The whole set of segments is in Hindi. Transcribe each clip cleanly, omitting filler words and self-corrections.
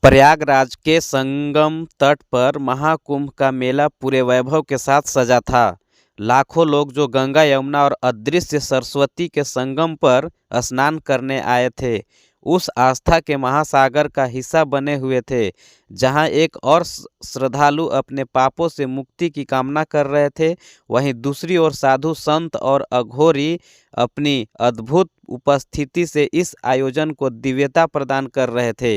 प्रयागराज के संगम तट पर महाकुंभ का मेला पूरे वैभव के साथ सजा था। लाखों लोग जो गंगा, यमुना और अदृश्य सरस्वती के संगम पर स्नान करने आए थे, उस आस्था के महासागर का हिस्सा बने हुए थे। जहां एक और श्रद्धालु अपने पापों से मुक्ति की कामना कर रहे थे, वहीं दूसरी ओर साधु संत और अघोरी अपनी अद्भुत उपस्थिति से इस आयोजन को दिव्यता प्रदान कर रहे थे।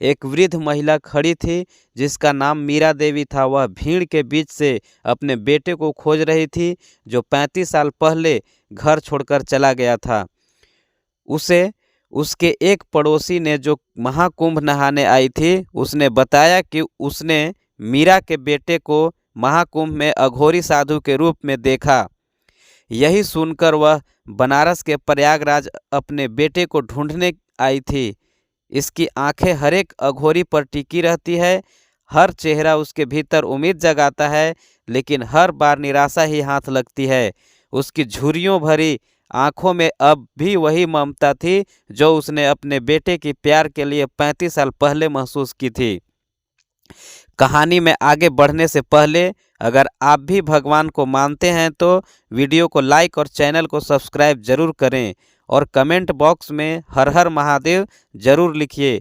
एक वृद्ध महिला खड़ी थी जिसका नाम मीरा देवी था। वह भीड़ के बीच से अपने बेटे को खोज रही थी जो 35 साल पहले घर छोड़कर चला गया था। उसे उसके एक पड़ोसी ने, जो महाकुंभ नहाने आई थी, उसने बताया कि उसने मीरा के बेटे को महाकुंभ में अघोरी साधु के रूप में देखा। यही सुनकर वह बनारस के प्रयागराज अपने बेटे को ढूंढने आई थी। इसकी आंखें हर एक अघोरी पर टिकी रहती है, हर चेहरा उसके भीतर उम्मीद जगाता है, लेकिन हर बार निराशा ही हाथ लगती है। उसकी झुर्रियों भरी आंखों में अब भी वही ममता थी जो उसने अपने बेटे के प्यार के लिए 35 साल पहले महसूस की थी। कहानी में आगे बढ़ने से पहले अगर आप भी भगवान को मानते हैं तो वीडियो को लाइक और चैनल को सब्सक्राइब जरूर करें और कमेंट बॉक्स में हर हर महादेव जरूर लिखिए।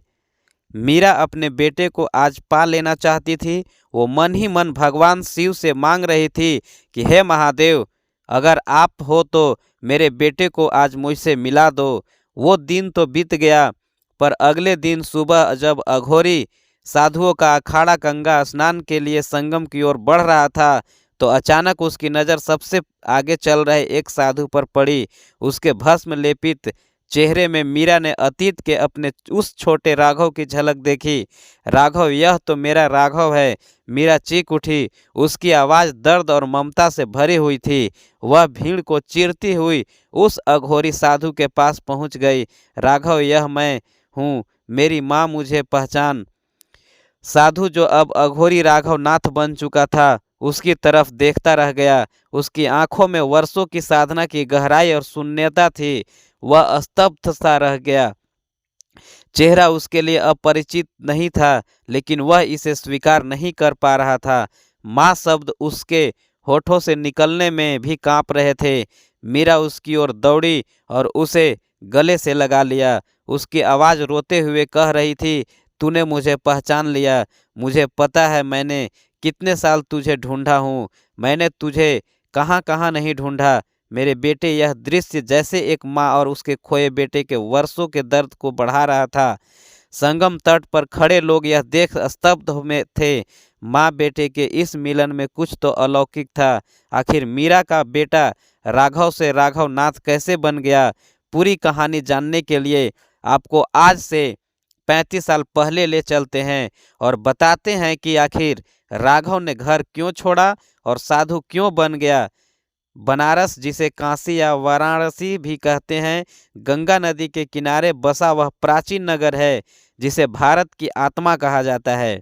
मीरा अपने बेटे को आज पा लेना चाहती थी। वो मन ही मन भगवान शिव से मांग रही थी कि हे महादेव, अगर आप हो तो मेरे बेटे को आज मुझसे मिला दो। वो दिन तो बीत गया, पर अगले दिन सुबह जब अघोरी साधुओं का अखाड़ा गंगा स्नान के लिए संगम की ओर बढ़ रहा था, तो अचानक उसकी नज़र सबसे आगे चल रहे एक साधु पर पड़ी। उसके भस्म लेपित चेहरे में मीरा ने अतीत के अपने उस छोटे राघव की झलक देखी। राघव, यह तो मेरा राघव है। मीरा चीख उठी। उसकी आवाज़ दर्द और ममता से भरी हुई थी। वह भीड़ को चीरती हुई उस अघोरी साधु के पास पहुंच गई। राघव, यह मैं हूँ, मेरी माँ मुझे पहचान। साधु, जो अब अघोरी राघव नाथ बन चुका था, उसकी तरफ देखता रह गया। उसकी आंखों में वर्षों की साधना की गहराई और शून्यता थी। वह स्तब्ध सा रह गया। चेहरा उसके लिए अपरिचित नहीं था, लेकिन वह इसे स्वीकार नहीं कर पा रहा था। माँ शब्द उसके होठों से निकलने में भी कांप रहे थे। मीरा उसकी ओर दौड़ी और उसे गले से लगा लिया। उसकी आवाज़ रोते हुए कह रही थी, तूने मुझे पहचान लिया। मुझे पता है, मैंने कितने साल तुझे ढूंढा हूँ। मैंने तुझे कहाँ कहाँ नहीं ढूंढा मेरे बेटे। यह दृश्य जैसे एक माँ और उसके खोए बेटे के वर्षों के दर्द को बढ़ा रहा था। संगम तट पर खड़े लोग यह देख स्तब्ध में थे। माँ बेटे के इस मिलन में कुछ तो अलौकिक था। आखिर मीरा का बेटा राघव से राघव नाथ कैसे बन गया? पूरी कहानी जानने के लिए आपको आज से 35 साल पहले ले चलते हैं और बताते हैं कि आखिर राघव ने घर क्यों छोड़ा और साधु क्यों बन गया। बनारस, जिसे काशी या वाराणसी भी कहते हैं, गंगा नदी के किनारे बसा वह प्राचीन नगर है जिसे भारत की आत्मा कहा जाता है।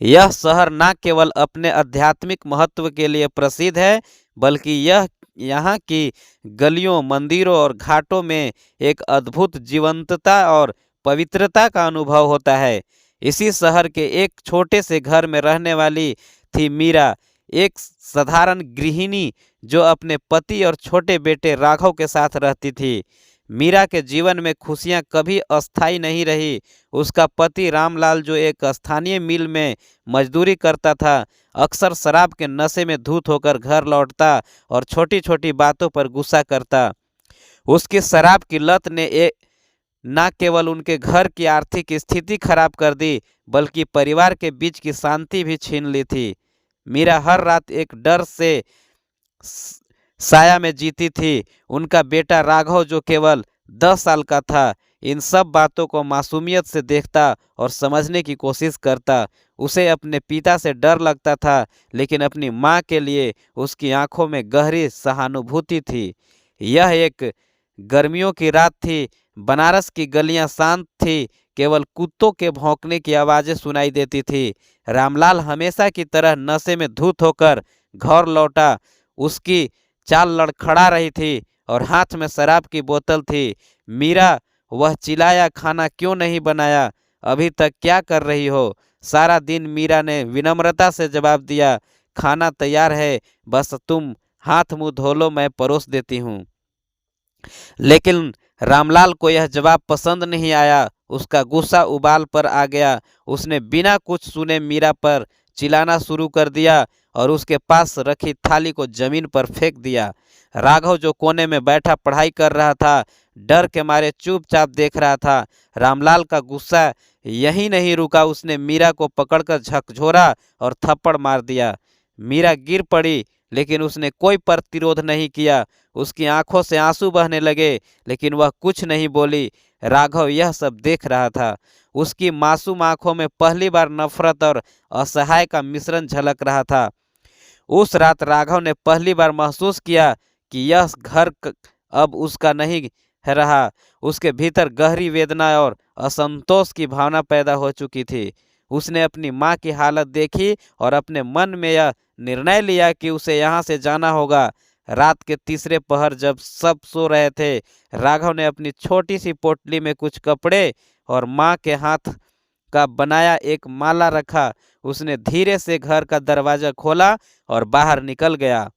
यह शहर न केवल अपने आध्यात्मिक महत्व के लिए प्रसिद्ध है, बल्कि यह यहाँ की गलियों, मंदिरों और घाटों में एक अद्भुत जीवंतता और पवित्रता का अनुभव होता है। इसी शहर के एक छोटे से घर में रहने वाली थी मीरा, एक साधारण गृहिणी जो अपने पति और छोटे बेटे राघव के साथ रहती थी। मीरा के जीवन में खुशियां कभी अस्थायी नहीं रही। उसका पति रामलाल, जो एक स्थानीय मिल में मजदूरी करता था, अक्सर शराब के नशे में धुत होकर घर लौटता और छोटी छोटी बातों पर गुस्सा करता। उसकी शराब की लत ने न केवल उनके घर की आर्थिक स्थिति खराब कर दी, बल्कि परिवार के बीच की शांति भी छीन ली थी। मीरा हर रात एक डर से साया में जीती थी। उनका बेटा राघव, जो केवल 10 साल का था, इन सब बातों को मासूमियत से देखता और समझने की कोशिश करता। उसे अपने पिता से डर लगता था, लेकिन अपनी माँ के लिए उसकी आंखों में गहरी सहानुभूति थी। यह एक गर्मियों की रात थी। बनारस की गलियां शांत थी, केवल कुत्तों के भौंकने की आवाज़ें सुनाई देती थी। रामलाल हमेशा की तरह नशे में धुत होकर घर लौटा। उसकी चाल लड़खड़ा रही थी और हाथ में शराब की बोतल थी। मीरा, वह चिल्लाया, खाना क्यों नहीं बनाया? अभी तक क्या कर रही हो? सारा दिन मीरा ने विनम्रता से जवाब दिया, खाना तैयार है, बस तुम हाथ मुंह धो लो, मैं परोस देती हूँ। लेकिन रामलाल को यह जवाब पसंद नहीं आया। उसका गुस्सा उबाल पर आ गया। उसने बिना कुछ सुने मीरा पर चिल्लाना शुरू कर दिया और उसके पास रखी थाली को जमीन पर फेंक दिया। राघव जो कोने में बैठा पढ़ाई कर रहा था, डर के मारे चुपचाप देख रहा था। रामलाल का गुस्सा यहीं नहीं रुका। उसने मीरा को पकड़कर झकझोरा और थप्पड़ मार दिया। मीरा गिर पड़ी, लेकिन उसने कोई प्रतिरोध नहीं किया। उसकी आंखों से आंसू बहने लगे, लेकिन वह कुछ नहीं बोली। राघव यह सब देख रहा था। उसकी मासूम आंखों में पहली बार नफरत और असहाय का मिश्रण झलक रहा था। उस रात राघव ने पहली बार महसूस किया कि यह घर अब उसका नहीं है रहा। उसके भीतर गहरी वेदना और असंतोष की भावना पैदा हो चुकी थी। उसने अपनी माँ की हालत देखी और अपने मन में यह निर्णय लिया कि उसे यहाँ से जाना होगा। रात के तीसरे पहर जब सब सो रहे थे, राघव ने अपनी छोटी सी पोटली में कुछ कपड़े और माँ के हाथ का बनाया एक माला रखा। उसने धीरे से घर का दरवाजा खोला और बाहर निकल गया।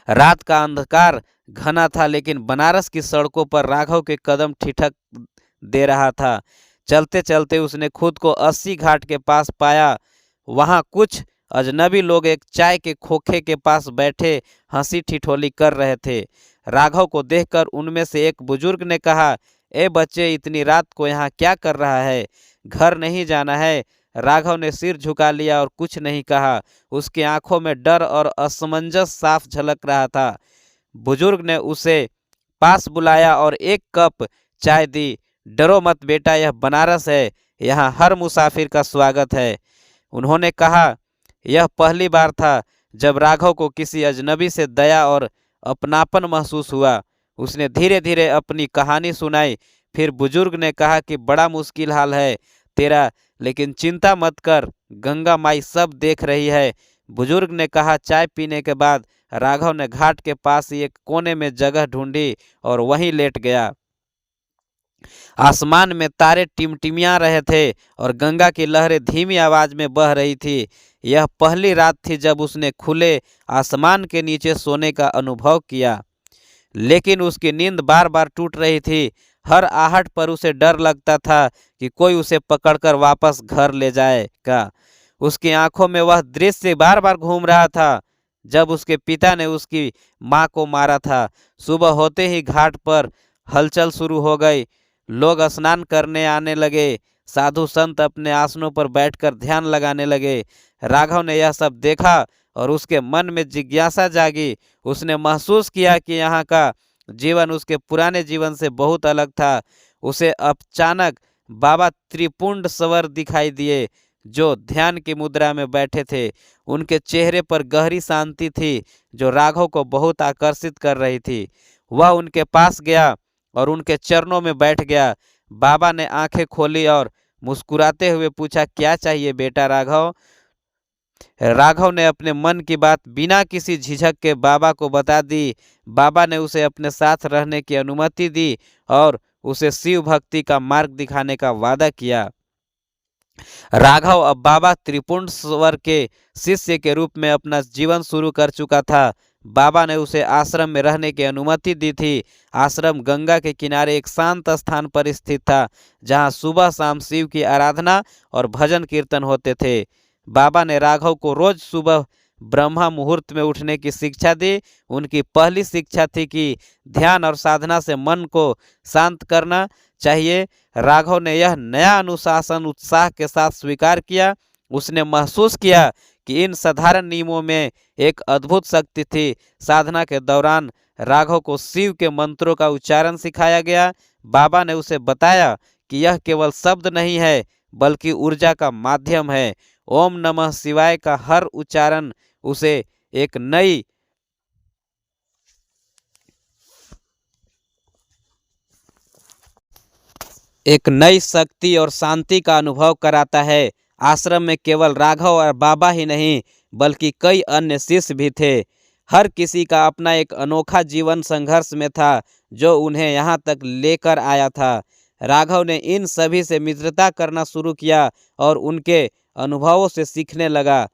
रात का अंधकार घना था, लेकिन बनारस की सड़कों पर राघव के कदम ठिठक दे रहा था। चलते चलते उसने खुद को 80 घाट के पास पाया। वहां कुछ अजनबी लोग एक चाय के खोखे के पास बैठे हंसी ठिठोली कर रहे थे। राघव को देखकर उनमें से एक बुजुर्ग ने कहा, ए बच्चे, इतनी रात को यहाँ क्या कर रहा है? घर नहीं जाना है? राघव ने सिर झुका लिया और कुछ नहीं कहा। उसकी आंखों में डर और असमंजस साफ झलक रहा था। बुजुर्ग ने उसे पास बुलाया और एक कप चाय दी। डरो मत बेटा, यह बनारस है, यहाँ हर मुसाफिर का स्वागत है। उन्होंने कहा। यह पहली बार था जब राघव को किसी अजनबी से दया और अपनापन महसूस हुआ। उसने धीरे धीरे अपनी कहानी सुनाई। फिर बुजुर्ग ने कहा कि बड़ा मुश्किल हाल है तेरा, लेकिन चिंता मत कर, गंगा माई सब देख रही है। बुजुर्ग ने कहा। चाय पीने के बाद राघव ने घाट के पास ही एक कोने में जगह ढूंढी और वहीं लेट गया। आसमान में तारे टिमटिमिया रहे थे और गंगा की लहरें धीमी आवाज में बह रही थी। यह पहली रात थी जब उसने खुले आसमान के नीचे सोने का अनुभव किया, लेकिन उसकी नींद बार बार टूट रही थी। हर आहट पर उसे डर लगता था कि कोई उसे पकड़कर वापस घर ले जाएगा। उसकी आंखों में वह दृश्य बार बार घूम रहा था जब उसके पिता ने उसकी माँ को मारा था। सुबह होते ही घाट पर हलचल शुरू हो गई। लोग स्नान करने आने लगे। साधु संत अपने आसनों पर बैठकर ध्यान लगाने लगे। राघव ने यह सब देखा और उसके मन में जिज्ञासा जागी। उसने महसूस किया कि यहाँ का जीवन उसके पुराने जीवन से बहुत अलग था। उसे अचानक बाबा त्रिपुंड स्वर दिखाई दिए, जो ध्यान की मुद्रा में बैठे थे। उनके चेहरे पर गहरी शांति थी जो राघव को बहुत आकर्षित कर रही थी। वह उनके पास गया और उनके चरणों में बैठ गया। बाबा ने आंखें खोली और मुस्कुराते हुए पूछा, क्या चाहिए बेटा राघव? राघव ने अपने मन की बात बिना किसी झिझक के बाबा को बता दी। बाबा ने उसे अपने साथ रहने की अनुमति दी और उसे शिव भक्ति का मार्ग दिखाने का वादा किया। राघव अब बाबा त्रिपुंड स्वर के शिष्य के रूप में अपना जीवन शुरू कर चुका था। बाबा ने उसे आश्रम में रहने की अनुमति दी थी। आश्रम गंगा के किनारे एक शांत स्थान पर स्थित था, जहां सुबह शाम शिव की आराधना और भजन कीर्तन होते थे। बाबा ने राघव को रोज सुबह ब्रह्मा मुहूर्त में उठने की शिक्षा दी। उनकी पहली शिक्षा थी कि ध्यान और साधना से मन को शांत करना चाहिए। राघव ने यह नया अनुशासन उत्साह के साथ स्वीकार किया। उसने महसूस किया कि इन साधारण नियमों में एक अद्भुत शक्ति थी। साधना के दौरान राघव को शिव के मंत्रों का उच्चारण सिखाया गया। बाबा ने उसे बताया कि यह केवल शब्द नहीं है, बल्कि ऊर्जा का माध्यम है। ओम नमः शिवाय का हर उच्चारण उसे एक नई शक्ति और शांति का अनुभव कराता है। आश्रम में केवल राघव और बाबा ही नहीं, बल्कि कई अन्य शिष्य भी थे। हर किसी का अपना एक अनोखा जीवन संघर्ष में था जो उन्हें यहाँ तक लेकर आया था। राघव ने इन सभी से मित्रता करना शुरू किया और उनके अनुभवों से सीखने लगा।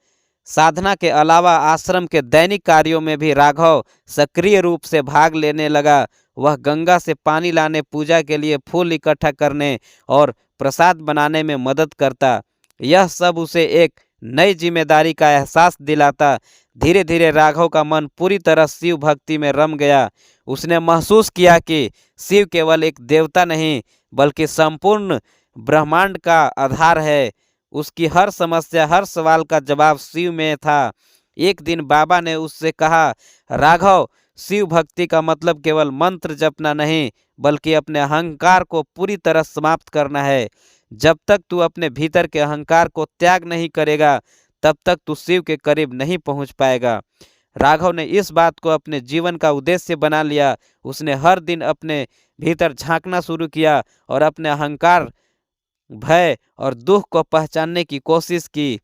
साधना के अलावा आश्रम के दैनिक कार्यों में भी राघव सक्रिय रूप से भाग लेने लगा। वह गंगा से पानी लाने, पूजा के लिए फूल इकट्ठा करने और प्रसाद बनाने में मदद करता। यह सब उसे एक नई जिम्मेदारी का एहसास दिलाता। धीरे धीरे राघव का मन पूरी तरह शिव भक्ति में रम गया। उसने महसूस किया कि शिव केवल एक देवता नहीं बल्कि संपूर्ण ब्रह्मांड का आधार है। उसकी हर समस्या, हर सवाल का जवाब शिव में था। एक दिन बाबा ने उससे कहा, राघव, शिव भक्ति का मतलब केवल मंत्र जपना नहीं बल्कि अपने अहंकार को पूरी तरह समाप्त करना है। जब तक तू अपने भीतर के अहंकार को त्याग नहीं करेगा तब तक तू शिव के करीब नहीं पहुंच पाएगा। राघव ने इस बात को अपने जीवन का उद्देश्य बना लिया। उसने हर दिन अपने भीतर झांकना शुरू किया और अपने अहंकार, भय और दुख को पहचानने की कोशिश की।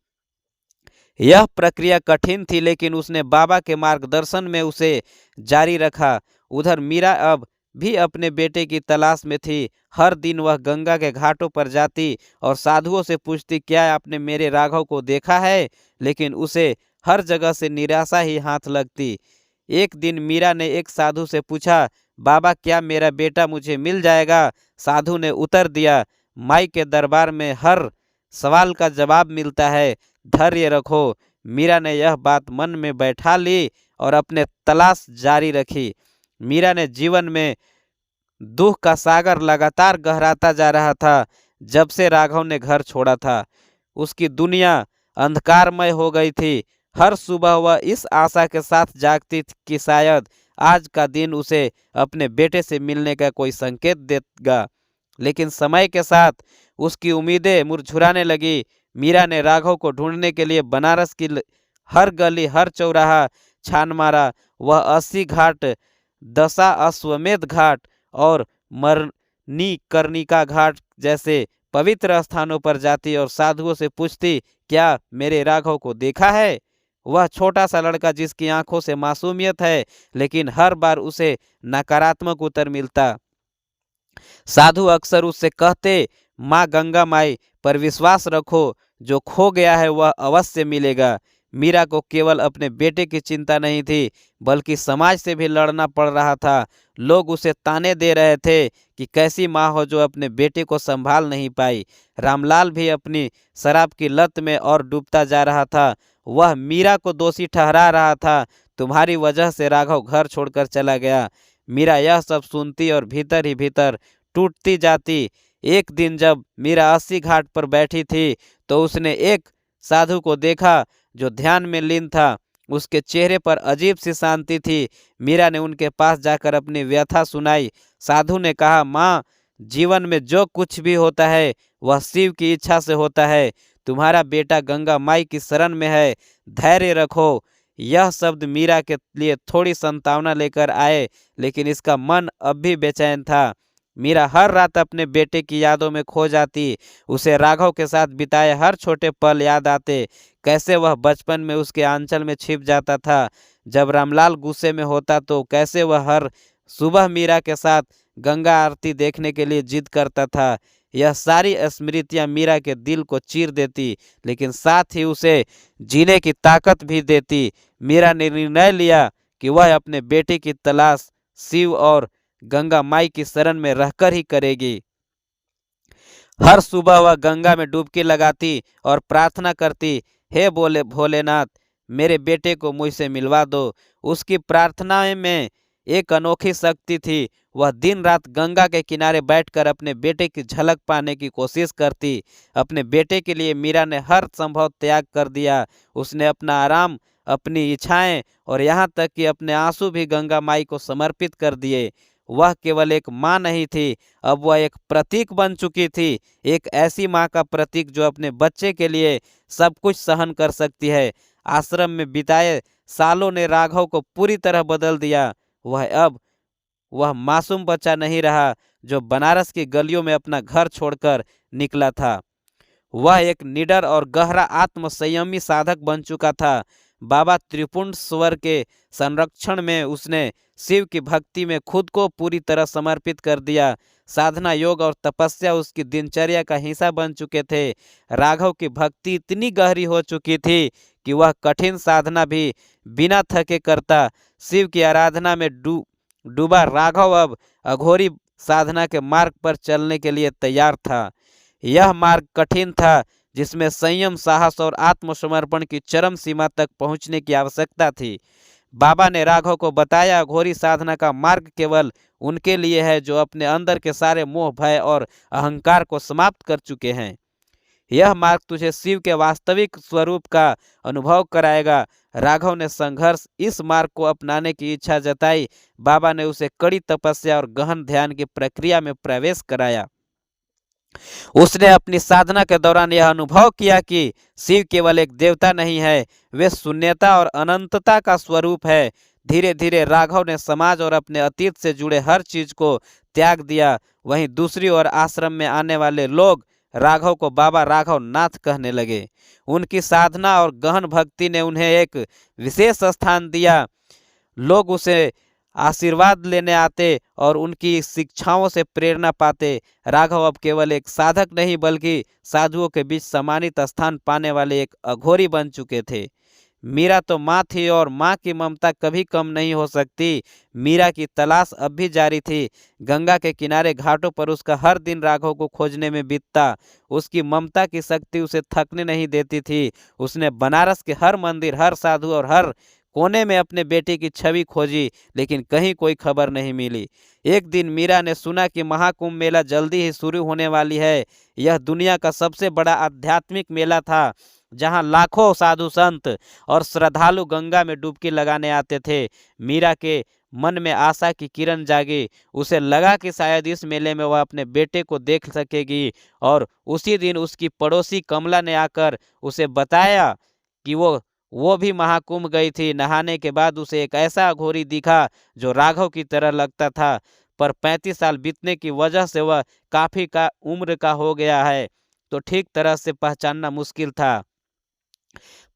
यह प्रक्रिया कठिन थी लेकिन उसने बाबा के मार्गदर्शन में उसे जारी रखा। उधर मीरा अब भी अपने बेटे की तलाश में थी। हर दिन वह गंगा के घाटों पर जाती और साधुओं से पूछती, क्या आपने मेरे राघव को देखा है? लेकिन उसे हर जगह से निराशा ही हाथ लगती। एक दिन मीरा ने एक साधु से पूछा, बाबा, क्या मेरा बेटा मुझे मिल जाएगा? साधु ने उत्तर दिया, माई के दरबार में हर सवाल का जवाब मिलता है, धैर्य रखो। मीरा ने यह बात मन में बैठा ली और अपने तलाश जारी रखी। मीरा ने जीवन में दुख का सागर लगातार गहराता जा रहा था। जब से राघव ने घर छोड़ा था उसकी दुनिया अंधकारमय हो गई थी। हर सुबह वह इस आशा के साथ जागती थी कि शायद आज का दिन उसे अपने बेटे से मिलने का कोई संकेत देगा, लेकिन समय के साथ उसकी उम्मीदें मुरझुराने लगी। मीरा ने राघव को ढूंढने के लिए बनारस की हर गली, हर चौराहा छान मारा। वह 80 घाट, दशा अश्वमेध घाट और मणिकर्णिका घाट जैसे पवित्र स्थानों पर जाती और साधुओं से पूछती, क्या मेरे राघव को देखा है? वह छोटा सा लड़का जिसकी आंखों से मासूमियत है, लेकिन हर बार उसे नकारात्मक उत्तर मिलता। साधु अक्सर उससे कहते, माँ गंगा माई पर विश्वास रखो, जो खो गया है वह अवश्य मिलेगा। मीरा को केवल अपने बेटे की चिंता नहीं थी बल्कि समाज से भी लड़ना पड़ रहा था। लोग उसे ताने दे रहे थे कि कैसी माँ हो जो अपने बेटे को संभाल नहीं पाई। रामलाल भी अपनी शराब की लत में और डूबता जा रहा था। वह मीरा को दोषी ठहरा रहा था, तुम्हारी वजह से राघव घर छोड़कर चला गया। मीरा यह सब सुनती और भीतर ही भीतर टूटती जाती। एक दिन जब मीरा 80 घाट पर बैठी थी तो उसने एक साधु को देखा जो ध्यान में लीन था। उसके चेहरे पर अजीब सी शांति थी। मीरा ने उनके पास जाकर अपनी व्यथा सुनाई। साधु ने कहा, माँ, जीवन में जो कुछ भी होता है वह शिव की इच्छा से होता है। तुम्हारा बेटा गंगा माई की शरण में है, धैर्य रखो। यह शब्द मीरा के लिए थोड़ी सांत्वना लेकर आए, लेकिन इसका मन अब भी बेचैन था। मीरा हर रात अपने बेटे की यादों में खो जाती। उसे राघव के साथ बिताए हर छोटे पल याद आते। कैसे वह बचपन में उसके आंचल में छिप जाता था जब रामलाल गुस्से में होता, तो कैसे वह हर सुबह मीरा के साथ गंगा आरती देखने के लिए जिद करता था। यह सारी स्मृतियां मीरा के दिल को चीर देती, लेकिन साथ ही उसे जीने की ताकत भी देती। मीरा ने निर्णय लिया कि वह अपने बेटे की तलाश शिव और गंगा माई की शरण में रहकर ही करेगी। हर सुबह वह गंगा में डुबकी लगाती और प्रार्थना करती, हे बोले भोलेनाथ, मेरे बेटे को मुझसे मिलवा दो। उसकी प्रार्थना में एक अनोखी शक्ति थी। वह दिन रात गंगा के किनारे बैठकर अपने बेटे की झलक पाने की कोशिश करती। अपने बेटे के लिए मीरा ने हर संभव त्याग कर दिया। उसने अपना आराम, अपनी इच्छाएं और यहाँ तक कि अपने आंसू भी गंगा माई को समर्पित कर दिए। वह केवल एक माँ नहीं थी, अब वह एक प्रतीक बन चुकी थी। एक ऐसी माँ का प्रतीक जो अपने बच्चे के लिए सब कुछ सहन कर सकती है। आश्रम में बिताए सालों ने राघव को पूरी तरह बदल दिया। वह मासूम बच्चा नहीं रहा जो बनारस की गलियों में अपना घर छोड़कर निकला था। वह एक निडर और गहरा आत्म संयमी साधक बन चुका था। बाबा त्रिपुंडेश्वर के संरक्षण में उसने शिव की भक्ति में खुद को पूरी तरह समर्पित कर दिया। साधना, योग और तपस्या उसकी दिनचर्या का हिस्सा बन चुके थे। राघव की भक्ति इतनी गहरी हो चुकी थी कि वह कठिन साधना भी बिना थके करता। शिव की आराधना में डूबा राघव अब अघोरी साधना के मार्ग पर चलने के लिए तैयार था। यह मार्ग कठिन था, जिसमें संयम, साहस और आत्मसमर्पण की चरम सीमा तक पहुंचने की आवश्यकता थी। बाबा ने राघव को बताया, अघोरी साधना का मार्ग केवल उनके लिए है जो अपने अंदर के सारे मोह, भय और अहंकार को समाप्त कर चुके हैं। यह मार्ग तुझे शिव के वास्तविक स्वरूप का अनुभव कराएगा। राघव ने संघर्ष इस मार्ग को अपनाने की इच्छा जताई। बाबा ने उसे कड़ी तपस्या और गहन ध्यान की प्रक्रिया में प्रवेश कराया। उसने अपनी साधना के दौरान यह अनुभव किया कि शिव केवल एक देवता नहीं है, वे शून्यता और अनंतता का स्वरूप है। धीरे धीरे राघव ने समाज और अपने अतीत से जुड़े हर चीज को त्याग दिया। वहीं दूसरी ओर आश्रम में आने वाले लोग राघव को बाबा राघव नाथ कहने लगे। उनकी साधना और गहन भक्ति ने उन्हें एक विशेष स्थान दिया। लोग उसे आशीर्वाद लेने आते और उनकी शिक्षाओं से प्रेरणा पाते। राघव अब केवल एक साधक नहीं, बल्कि साधुओं के बीच सम्मानित स्थान पाने वाले एक अघोरी बन चुके थे। मीरा तो माँ थी और माँ की ममता कभी कम नहीं हो सकती। मीरा की तलाश अब भी जारी थी। गंगा के किनारे घाटों पर उसका हर दिन राघव को खोजने में बीतता। उसकी ममता की शक्ति उसे थकने नहीं देती थी। उसने बनारस के हर मंदिर, हर साधु और हर कोने में अपने बेटे की छवि खोजी, लेकिन कहीं कोई खबर नहीं मिली। एक दिन मीरा ने सुना कि महाकुंभ मेला जल्दी ही शुरू होने वाली है। यह दुनिया का सबसे बड़ा आध्यात्मिक मेला था, जहां लाखों साधु संत और श्रद्धालु गंगा में डुबकी लगाने आते थे। मीरा के मन में आशा की किरण जागी। उसे लगा कि शायद इस मेले में वह अपने बेटे को देख सकेगी। और उसी दिन उसकी पड़ोसी कमला ने आकर उसे बताया कि वो भी महाकुंभ गई थी। नहाने के बाद उसे एक ऐसा अघोरी दिखा जो राघव की तरह लगता था, पर 35 साल बीतने की वजह से वह काफी का उम्र का हो गया है, तो ठीक तरह से पहचानना मुश्किल था।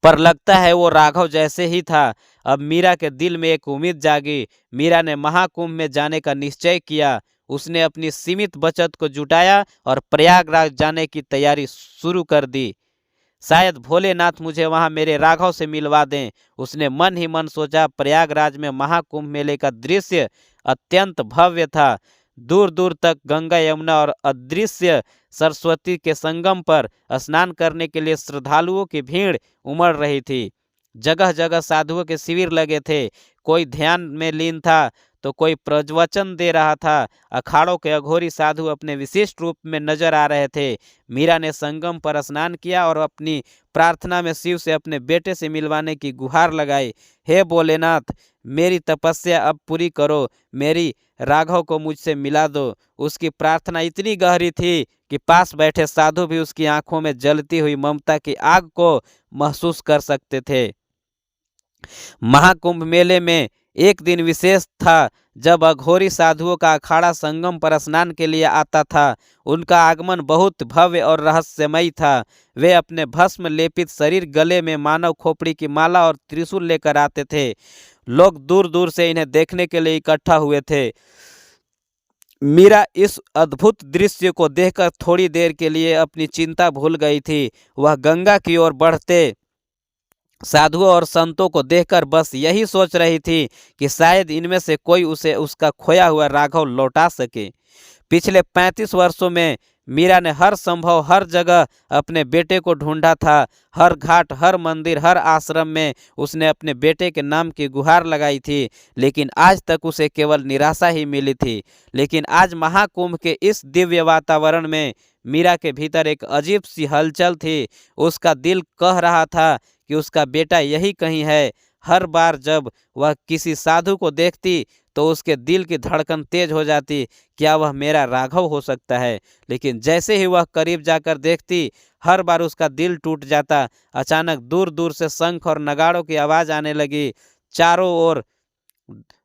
पर लगता है वो राघव जैसे ही था। अब मीरा के दिल में एक उम्मीद जागी। मीरा ने महाकुंभ में जाने का निश्चय किया। उसने अपनी सीमित बचत को जुटाया और प्रयागराज जाने की तैयारी शुरू कर दी। शायद भोलेनाथ मुझे वहां मेरे राघव से मिलवा दें, उसने मन ही मन सोचा। प्रयागराज में महाकुंभ मेले का दृश्य अत्यंत भव्य था। दूर दूर तक गंगा, यमुना और अदृश्य सरस्वती के संगम पर स्नान करने के लिए श्रद्धालुओं की भीड़ उमड़ रही थी। जगह जगह साधुओं के शिविर लगे थे। कोई ध्यान में लीन था तो कोई प्रवचन दे रहा था। अखाड़ों के अघोरी साधु अपने विशिष्ट रूप में नजर आ रहे थे। मीरा ने संगम पर स्नान किया और अपनी प्रार्थना में शिव से अपने बेटे से मिलवाने की गुहार लगाई। हे भोलेनाथ, मेरी तपस्या अब पूरी करो, मेरी राघव को मुझसे मिला दो। उसकी प्रार्थना इतनी गहरी थी कि पास बैठे साधु भी उसकी आंखों में जलती हुई ममता की आग को महसूस कर सकते थे। महाकुंभ मेले में एक दिन विशेष था जब अघोरी साधुओं का अखाड़ा संगम पर स्नान के लिए आता था। उनका आगमन बहुत भव्य और रहस्यमयी था। वे अपने भस्म लेपित शरीर, गले में मानव खोपड़ी की माला और त्रिशूल लेकर आते थे। लोग दूर दूर से इन्हें देखने के लिए इकट्ठा हुए थे। मीरा इस अद्भुत दृश्य को देखकर थोड़ी देर के लिए अपनी चिंता भूल गई थी। वह गंगा की ओर बढ़ते साधुओं और संतों को देखकर बस यही सोच रही थी कि शायद इनमें से कोई उसे उसका खोया हुआ राघव लौटा सके। पिछले 35 वर्षों में मीरा ने हर संभव, हर जगह अपने बेटे को ढूंढा था। हर घाट, हर मंदिर, हर आश्रम में उसने अपने बेटे के नाम की गुहार लगाई थी, लेकिन आज तक उसे केवल निराशा ही मिली थी। लेकिन आज महाकुंभ के इस दिव्य वातावरण में मीरा के भीतर एक अजीब सी हलचल थी। उसका दिल कह रहा था कि उसका बेटा यही कहीं है। हर बार जब वह किसी साधु को देखती तो उसके दिल की धड़कन तेज हो जाती। क्या वह मेरा राघव हो सकता है? लेकिन जैसे ही वह करीब जाकर देखती, हर बार उसका दिल टूट जाता। अचानक दूर दूर से शंख और नगाड़ों की आवाज आने लगी। चारों ओर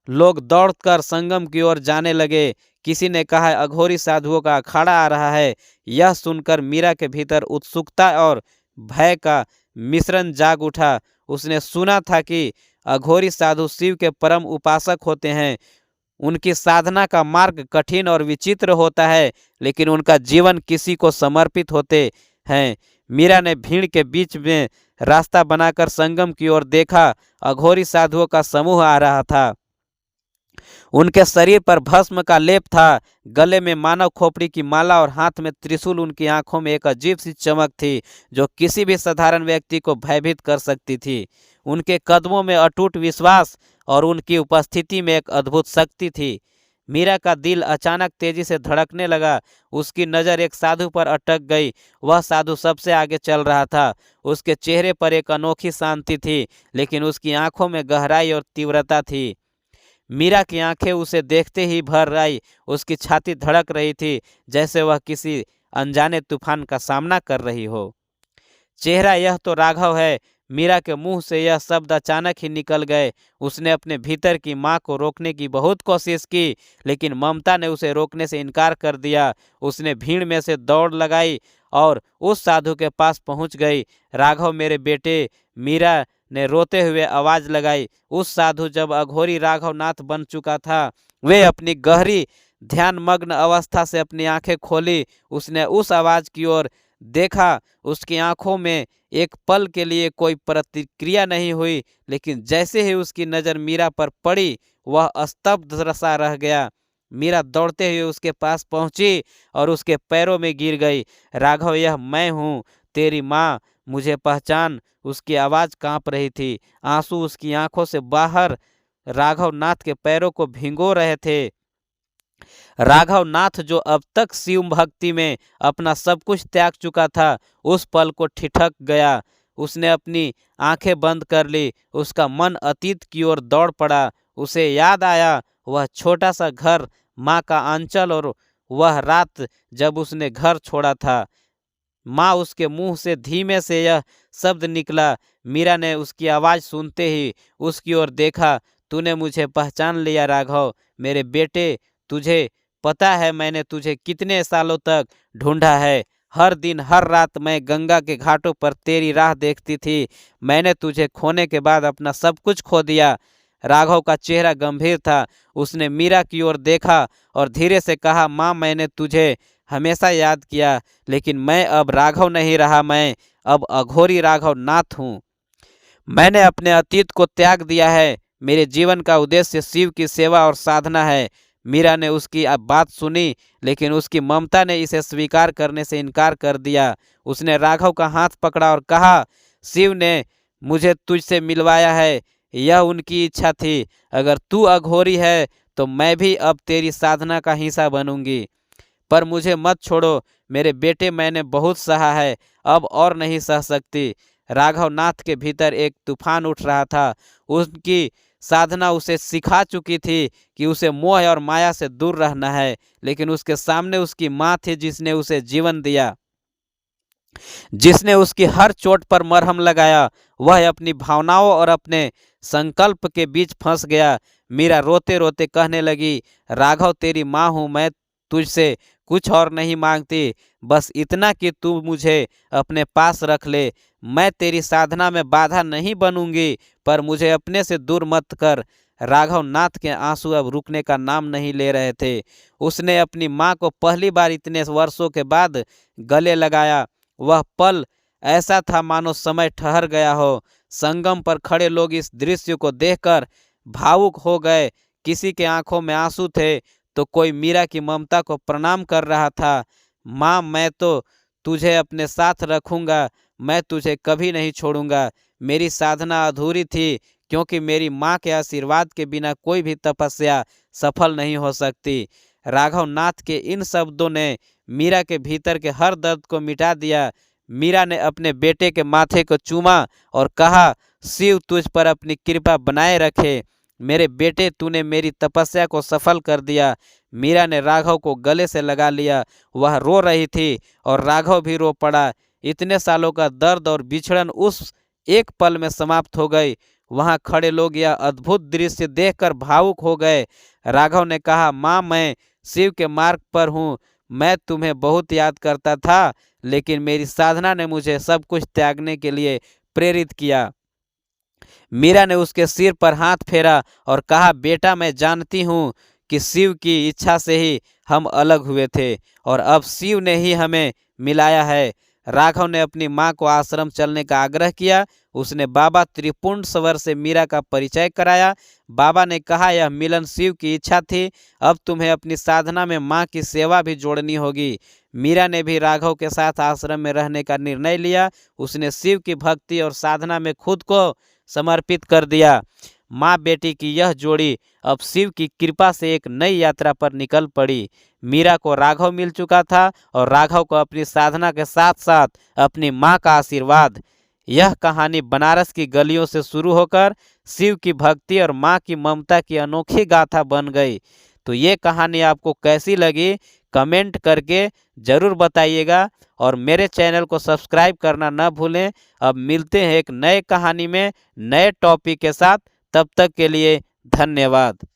लोग दौड़कर संगम की ओर जाने लगे। किसी ने कहा, अघोरी साधुओं का अखाड़ा आ रहा है। यह सुनकर मीरा के भीतर उत्सुकता और भय का मिश्रण जाग उठा। उसने सुना था कि अघोरी साधु शिव के परम उपासक होते हैं। उनकी साधना का मार्ग कठिन और विचित्र होता है, लेकिन उनका जीवन किसी को समर्पित होते हैं। मीरा ने भीड़ के बीच में रास्ता बनाकर संगम की ओर देखा। अघोरी साधुओं का समूह आ रहा था। उनके शरीर पर भस्म का लेप था, गले में मानव खोपड़ी की माला और हाथ में त्रिशूल। उनकी आंखों में एक अजीब सी चमक थी जो किसी भी साधारण व्यक्ति को भयभीत कर सकती थी। उनके कदमों में अटूट विश्वास और उनकी उपस्थिति में एक अद्भुत शक्ति थी। मीरा का दिल अचानक तेजी से धड़कने लगा। उसकी नज़र एक साधु पर अटक गई। वह साधु सबसे आगे चल रहा था। उसके चेहरे पर एक अनोखी शांति थी, लेकिन उसकी आंखों में गहराई और तीव्रता थी। मीरा की आंखें उसे देखते ही भर आई। उसकी छाती धड़क रही थी, जैसे वह किसी अनजाने तूफान का सामना कर रही हो। चेहरा, यह तो राघव है। मीरा के मुंह से यह शब्द अचानक ही निकल गए। उसने अपने भीतर की मां को रोकने की बहुत कोशिश की, लेकिन ममता ने उसे रोकने से इनकार कर दिया। उसने भीड़ में से दौड़ लगाई और उस साधु के पास पहुंच गई। राघव, मेरे बेटे, मीरा ने रोते हुए आवाज लगाई। उस साधु जब अघोरी राघवनाथ बन चुका था, वे अपनी गहरी ध्यान मग्न अवस्था से अपनी आंखें खोली। उसने उस आवाज की ओर देखा। उसकी आंखों में एक पल के लिए कोई प्रतिक्रिया नहीं हुई, लेकिन जैसे ही उसकी नज़र मीरा पर पड़ी, वह स्तब्ध सा रह गया। मीरा दौड़ते हुए उसके पास पहुंची और उसके पैरों में गिर गई। राघव, यह मैं हूँ, तेरी माँ, मुझे पहचान। उसकी आवाज़ कांप रही थी। आंसू उसकी आंखों से बाहर राघव नाथ के पैरों को भिगो रहे थे। राघव नाथ, जो अब तक शिव भक्ति में अपना सब कुछ त्याग चुका था, उस पल को ठिठक गया। उसने अपनी आंखें बंद कर ली। उसका मन अतीत की ओर दौड़ पड़ा। उसे याद आया वह छोटा सा घर, माँ का आंचल और वह रात जब उसने घर छोड़ा था। माँ, उसके मुंह से धीमे से यह शब्द निकला। मीरा ने उसकी आवाज़ सुनते ही उसकी ओर देखा। तूने मुझे पहचान लिया राघव, मेरे बेटे। तुझे पता है मैंने तुझे कितने सालों तक ढूंढा है। हर दिन हर रात मैं गंगा के घाटों पर तेरी राह देखती थी। मैंने तुझे खोने के बाद अपना सब कुछ खो दिया। राघव का चेहरा गंभीर था। उसने मीरा की ओर देखा और धीरे से कहा, माँ, मैंने तुझे हमेशा याद किया, लेकिन मैं अब राघव नहीं रहा। मैं अब अघोरी राघव नाथ हूँ। मैंने अपने अतीत को त्याग दिया है। मेरे जीवन का उद्देश्य शिव की सेवा और साधना है। मीरा ने उसकी बात सुनी, लेकिन उसकी ममता ने इसे स्वीकार करने से इनकार कर दिया। उसने राघव का हाथ पकड़ा और कहा, शिव ने मुझे तुझसे मिलवाया है, यह उनकी इच्छा थी। अगर तू अघोरी है तो मैं भी अब तेरी साधना का हिस्सा बनूंगी, पर मुझे मत छोड़ो मेरे बेटे। मैंने बहुत सहा है, अब और नहीं सह सकती। राघव नाथ के भीतर एक तूफान उठ रहा था। उनकी साधना उसे सिखा चुकी थी कि उसे मोह और माया से दूर रहना है, लेकिन उसके सामने उसकी माँ थी, जिसने उसे जीवन दिया, जिसने उसकी हर चोट पर मरहम लगाया। वह अपनी भावनाओं और अपने संकल्प के बीच फंस गया। मीरा रोते रोते कहने लगी, राघव, तेरी माँ हूँ मैं, तुझसे कुछ और नहीं मांगती, बस इतना कि तू मुझे अपने पास रख ले। मैं तेरी साधना में बाधा नहीं बनूंगी, पर मुझे अपने से दूर मत कर। राघव नाथ के आंसू अब रुकने का नाम नहीं ले रहे थे। उसने अपनी माँ को पहली बार इतने वर्षों के बाद गले लगाया। वह पल ऐसा था मानो समय ठहर गया हो। संगम पर खड़े लोग इस दृश्य को देखकर भावुक हो गए। किसी के आंखों में आंसू थे तो कोई मीरा की ममता को प्रणाम कर रहा था। माँ, मैं तो तुझे अपने साथ रखूंगा, मैं तुझे कभी नहीं छोड़ूंगा। मेरी साधना अधूरी थी, क्योंकि मेरी माँ के आशीर्वाद के बिना कोई भी तपस्या सफल नहीं हो सकती। राघव नाथ के इन शब्दों ने मीरा के भीतर के हर दर्द को मिटा दिया। मीरा ने अपने बेटे के माथे को चूमा और कहा, शिव तुझ पर अपनी कृपा बनाए रखे। मेरे बेटे, तूने मेरी तपस्या को सफल कर दिया। मीरा ने राघव को गले से लगा लिया। वह रो रही थी और राघव भी रो पड़ा। इतने सालों का दर्द और बिछड़न उस एक पल में समाप्त हो गई। वहां खड़े लोग यह अद्भुत दृश्य देखकर भावुक हो गए। राघव ने कहा, माँ, मैं शिव के मार्ग पर हूँ। मैं तुम्हें बहुत याद करता था, लेकिन मेरी साधना ने मुझे सब कुछ त्यागने के लिए प्रेरित किया। मीरा ने उसके सिर पर हाथ फेरा और कहा, बेटा मैं जानती हूँ कि शिव की इच्छा से ही हम अलग हुए थे और अब शिव ने ही हमें मिलाया है। राघव ने अपनी माँ को आश्रम चलने का आग्रह किया। उसने बाबा त्रिपुंड स्वर से मीरा का परिचय कराया। बाबा ने कहा, यह मिलन शिव की इच्छा थी, अब तुम्हें अपनी साधना में माँ की सेवा भी जोड़नी होगी। मीरा ने भी राघव के साथ आश्रम में रहने का निर्णय लिया। उसने शिव की भक्ति और साधना में खुद को समर्पित कर दिया। माँ बेटी की यह जोड़ी अब शिव की कृपा से एक नई यात्रा पर निकल पड़ी। मीरा को राघव मिल चुका था और राघव को अपनी साधना के साथ साथ अपनी माँ का आशीर्वाद। यह कहानी बनारस की गलियों से शुरू होकर शिव की भक्ति और माँ की ममता की अनोखी गाथा बन गई। तो ये कहानी आपको कैसी लगी कमेंट करके ज़रूर बताइएगा और मेरे चैनल को सब्सक्राइब करना न भूलें। अब मिलते हैं एक नए कहानी में नए टॉपिक के साथ, तब तक के लिए धन्यवाद।